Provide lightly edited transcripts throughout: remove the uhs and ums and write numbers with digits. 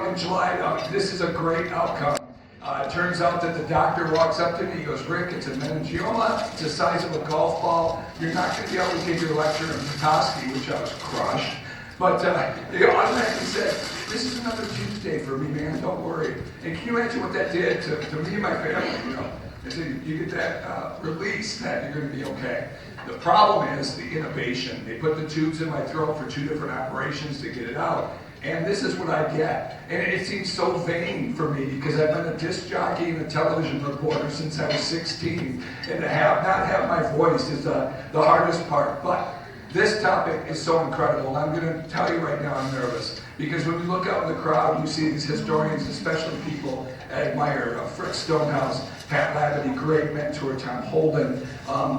in July, this is a great outcome. It turns out that the doctor walks up to me, he goes, Rick, it's a meningioma, it's the size of a golf ball. You're not going to be able to give your lecture in Petoskey, which I was crushed. But they automatically said, this is another Tuesday for me, man, don't worry. And can you imagine what that did to me and my family, you know? They said, you get that release, that you're going to be okay. The problem is the innovation. They put the tubes in my throat for 2 different operations to get it out. And this is what I get. And it seems so vain for me because I've been a disc jockey and a television reporter since I was 16. And to not have my voice is the hardest part. But this topic is so incredible. And I'm going to tell you right now I'm nervous. Because when you look out in the crowd, you see these historians, especially people I admire, Fritz Stonehouse, Pat Labadie, great mentor, Tom Holden.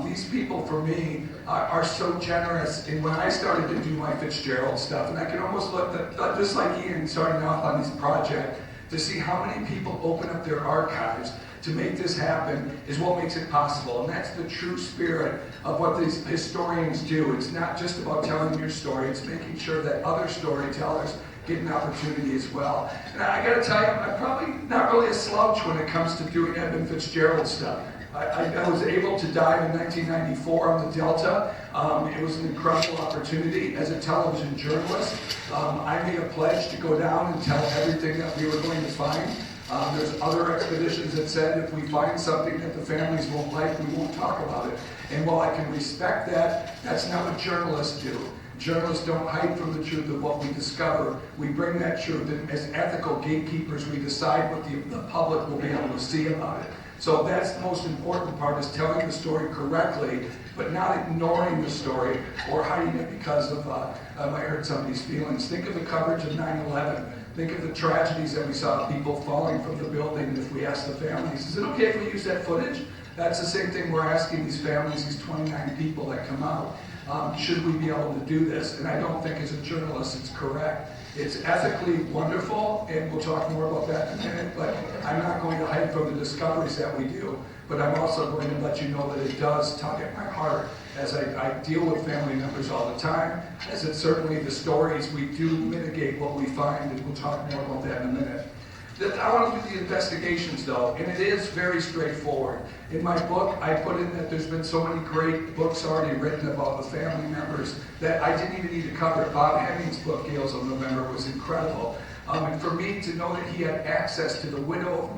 These people, for me, are so generous. And when I started to do my Fitzgerald stuff, and I can almost look, just like Ian starting off on this project, to see how many people open up their archives to make this happen is what makes it possible. And that's the true spirit of what these historians do. It's not just about telling your story, it's making sure that other storytellers get an opportunity as well. And I gotta tell you, I'm probably not really a slouch when it comes to doing Edmund Fitzgerald stuff. I was able to dive in 1994 on the Delta. It was an incredible opportunity as a television journalist. I made a pledge to go down and tell everything that we were going to find. There's other expeditions that said if we find something that the families won't like, we won't talk about it. And while I can respect that, that's not what journalists do. Journalists don't hide from the truth of what we discover. We bring that truth, and as ethical gatekeepers, we decide what the public will be able to see about it. So that's the most important part, is telling the story correctly, but not ignoring the story or hiding it because of, I hurt somebody's feelings. Think of the coverage of 9/11. Think of the tragedies that we saw, people falling from the building. If we ask the families, is it okay if we use that footage? That's the same thing we're asking these families, these 29 people that come out. Should we be able to do this? And I don't think as a journalist it's correct. It's ethically wonderful, and we'll talk more about that in a minute, but I'm not going to hide from the discoveries that we do, but I'm also going to let you know that it does tug at my heart as I deal with family members all the time, as it's certainly the stories we do mitigate what we find, and we'll talk more about that in a minute. I want to do the investigations though, and it is very straightforward. In my book, I put in that there's been so many great books already written about the family members that I didn't even need to cover it. Bob Hemming's book, Gales of November, was incredible. And for me to know that he had access to the widow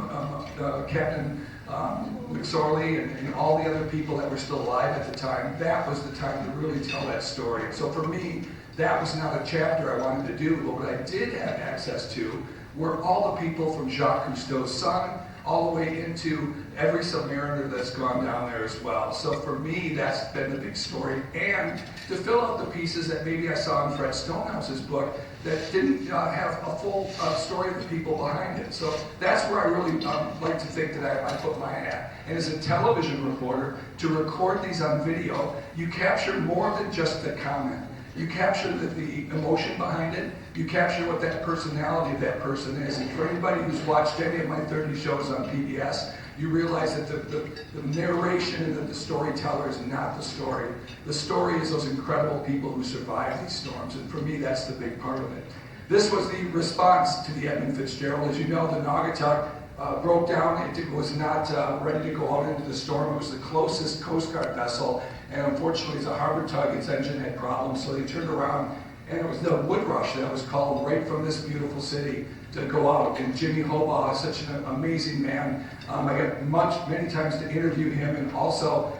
of Captain McSorley and all the other people that were still alive at the time, that was the time to really tell that story. So for me, that was not a chapter I wanted to do, but what I did have access to were all the people from Jacques Cousteau's son, all the way into every submariner that's gone down there as well. So for me, that's been the big story. And to fill out the pieces that maybe I saw in Fred Stonehouse's book that didn't have a full story of the people behind it. So that's where I really like to think that I put my hat. And as a television reporter, to record these on video, you capture more than just the comment. You capture the emotion behind it. You capture what that personality of that person is. And for anybody who's watched any of my 30 shows on PBS, you realize that the narration and the storyteller is not the story. The story is those incredible people who survived these storms. And for me, that's the big part of it. This was the response to the Edmund Fitzgerald. As you know, the Naugatuck broke down. It was not ready to go out into the storm. It was the closest Coast Guard vessel. And unfortunately, as a harbor tug, its engine had problems. So they turned around, and it was the Wood Rush that was called right from this beautiful city to go out. And Jimmy Hobaugh is such an amazing man. I got many times to interview him, and also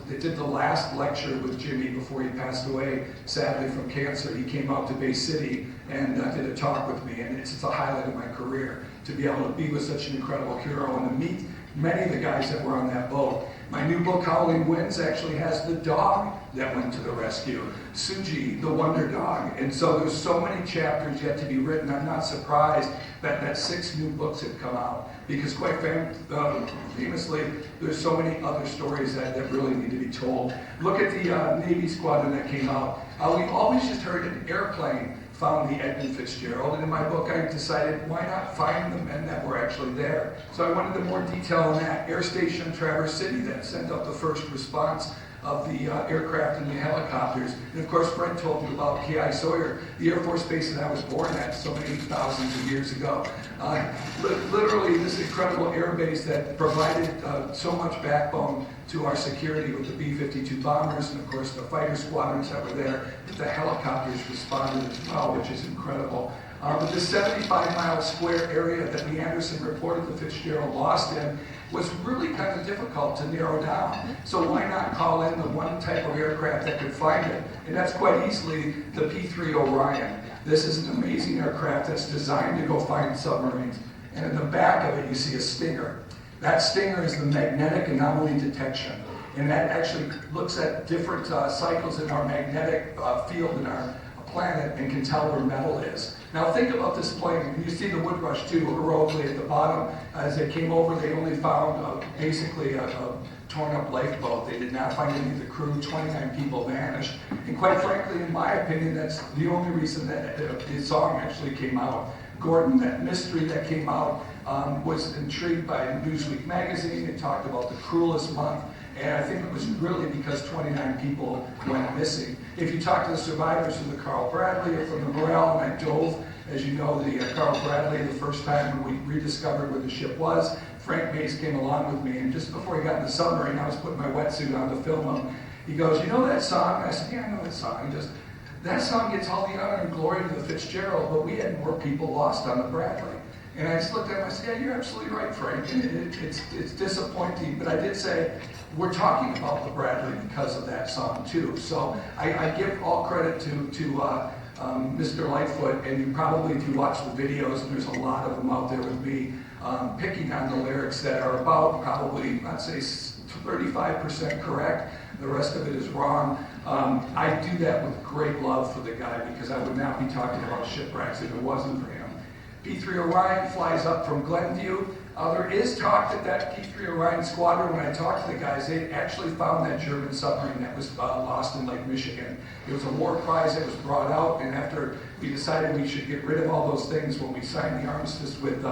they did the last lecture with Jimmy before he passed away, sadly, from cancer. He came out to Bay City and did a talk with me, and it's a highlight of my career to be able to be with such an incredible hero and to meet many of the guys that were on that boat. My new book, Howling Winds, actually has the dog that went to the rescue, Suji, the wonder dog. And so there's so many chapters yet to be written. I'm not surprised that 6 new books have come out, because quite famously, there's so many other stories that really need to be told. Look at the Navy squadron that came out. We've always just heard an airplane found the Edmund Fitzgerald, and in my book I decided why not find the men that were actually there. So I wanted the more detail on that. Air Station Traverse City that sent out the first response of the aircraft and the helicopters. And of course, Fred told me about K.I. Sawyer, the Air Force Base that I was born at so many thousands of years ago. Literally this incredible air base that provided so much backbone to our security with the B-52 bombers and of course the fighter squadrons that were there. But the helicopters responded as well, which is incredible. But the 75-mile square area that Lee Anderson reported the Fitzgerald lost in was really kind of difficult to narrow down. So why not call in the one type of aircraft that could find it? And that's quite easily the P-3 Orion. This is an amazing aircraft that's designed to go find submarines. And in the back of it, you see a Stinger. That Stinger is the magnetic anomaly detection. And that actually looks at different cycles in our magnetic field in our planet and can tell where metal is. Now think about this plane. You see the Woodrush too, heroically at the bottom. As they came over, they only found basically a torn up lifeboat. They did not find any of the crew. 29 people vanished. And quite frankly, in my opinion, that's the only reason that the song actually came out. Gordon, that mystery that came out, was intrigued by Newsweek magazine. It talked about the cruelest month. And I think it was really because 29 people went missing. If you talk to the survivors from the Carl Bradley or from the Morel, and I dove, as you know, the Carl Bradley the first time when we rediscovered where the ship was, Frank Mays came along with me, and just before he got in the submarine, I was putting my wetsuit on to film him. He goes, "You know that song?" I said, "Yeah, I know that song." He goes, "That song gets all the honor and glory to the Fitzgerald, but we had more people lost on the Bradley." And I just looked at him, I said, "Yeah, you're absolutely right, Frank. It's disappointing, but I did say, we're talking about the Bradley because of that song too." So I give all credit to Mr. Lightfoot, and you probably, if you watch the videos, and there's a lot of them out there with me, picking on the lyrics that are about probably, I'd say 35% correct. The rest of it is wrong. I do that with great love for the guy because I would not be talking about shipwrecks if it wasn't for him. P-3 Orion flies up from Glenview. There is talk that P-3 Orion squadron, when I talked to the guys, they actually found that German submarine that was lost in Lake Michigan. It was a war prize that was brought out, and after we decided we should get rid of all those things, when we signed the armistice with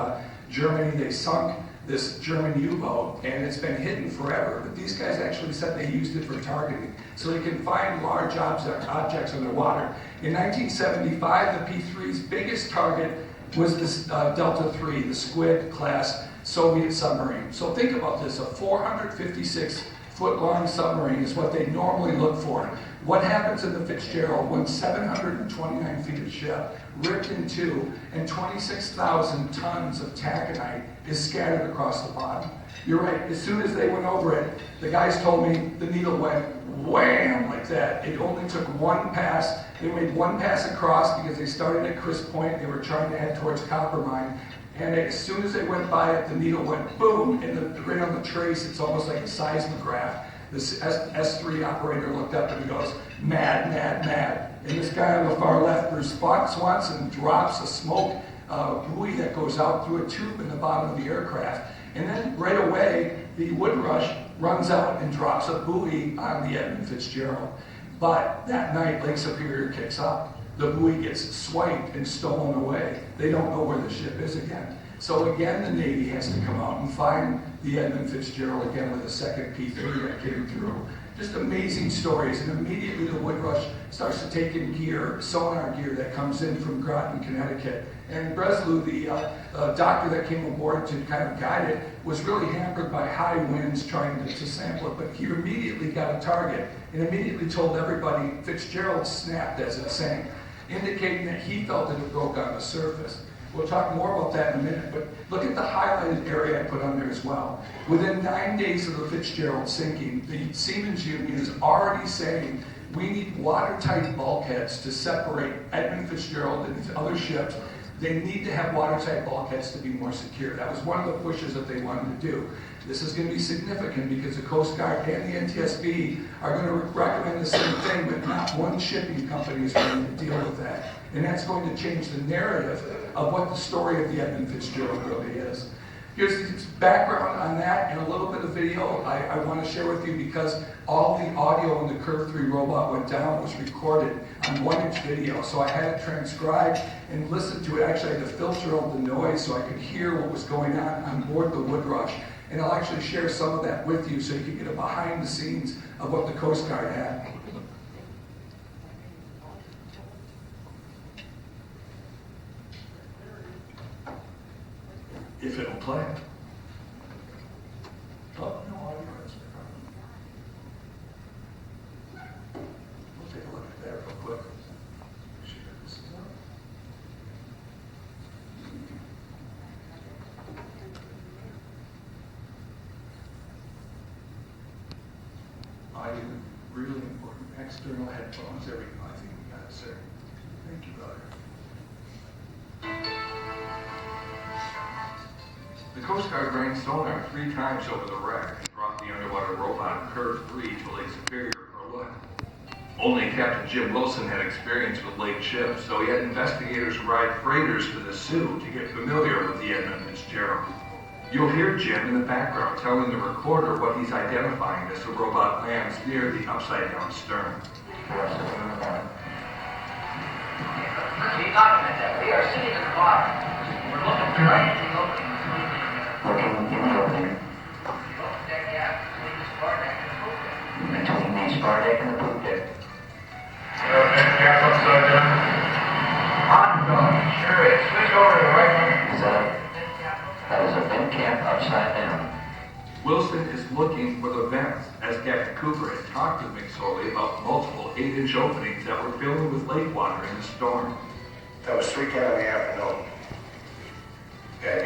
Germany, they sunk this German U-boat, and it's been hidden forever. But these guys actually said they used it for targeting, so they can find large objects underwater. In 1975, the P-3's biggest target was this Delta III, the Squid-class Soviet submarine. So think about this, a 456-foot-long submarine is what they normally look for. What happens in the Fitzgerald when 729 feet of ship ripped in two and 26,000 tons of taconite is scattered across the bottom? You're right, as soon as they went over it, the guys told me the needle went wham like that. It only took one pass. They made one pass across because they started at Crisp Point. They were trying to head towards Coppermine. And as soon as they went by it, the needle went boom, and right on the trace, it's almost like a seismograph. This S3 operator looked up and he goes, "Mad, mad, mad." And this guy on the far left, Bruce Swanson, drops a smoke buoy that goes out through a tube in the bottom of the aircraft. And then right away, the Woodrush runs out and drops a buoy on the Edmund Fitzgerald. But that night, Lake Superior kicks up. The buoy gets swiped and stolen away. They don't know where the ship is again. So again, the Navy has to come out and find the Edmund Fitzgerald again with a second P-3 that came through. Just amazing stories. And immediately the Woodrush starts to take in gear, sonar gear that comes in from Groton, Connecticut. And Breslau, the doctor that came aboard to kind of guide it, was really hampered by high winds trying to sample it. But he immediately got a target and immediately told everybody Fitzgerald snapped as it sank, indicating that he felt that it broke on the surface. We'll talk more about that in a minute, but look at the highlighted area I put on there as well. Within 9 days of the Fitzgerald sinking, the Seamen's Union is already saying we need watertight bulkheads to separate Edmund Fitzgerald and his other ships. They need to have watertight bulkheads to be more secure. That was one of the pushes that they wanted to do. This is going to be significant because the Coast Guard and the NTSB are going to recommend the same thing, but not one shipping company is going to deal with that. And that's going to change the narrative of what the story of the Edmund Fitzgerald really is. Here's the background on that and a little bit of video I want to share with you because all the audio when the Curve 3 robot went down was recorded on 1-inch video. So I had it transcribed and listened to it. Actually, I had to filter out the noise so I could hear what was going on board the Woodrush. and I'll actually share some of that with you so you can get a behind the scenes of what the Coast Guard had. If it'll play. Oh, no audio. We'll take a look at that real quick. Share this out. Audio, really important. External headphones. There we go. I think we got it, sir. Thank you, brother. The Coast Guard ran sonar 3 times over the wreck and brought the underwater robot curve 3 to Lake Superior for a look. Only Captain Jim Wilson had experience with lake ships, so he had investigators ride freighters to the Sioux to get familiar with the Edmund Fitzgerald. You'll hear Jim in the background telling the recorder what he's identifying as the robot lands near the upside-down stern. We document that. We are sitting in the bar. We're looking right at the opening. Looking in the opening. That gap between the spar deck and the poop deck. Between the spar deck and the poop deck. That gap upside down? Sure is. Switch over to the right one. That is a vent cap upside down. Wilson is looking for the vents, as Captain Cooper had talked with McSorley about multiple 8-inch openings that were filling with lake water in the storm. That was 3:10 in the afternoon. Yeah,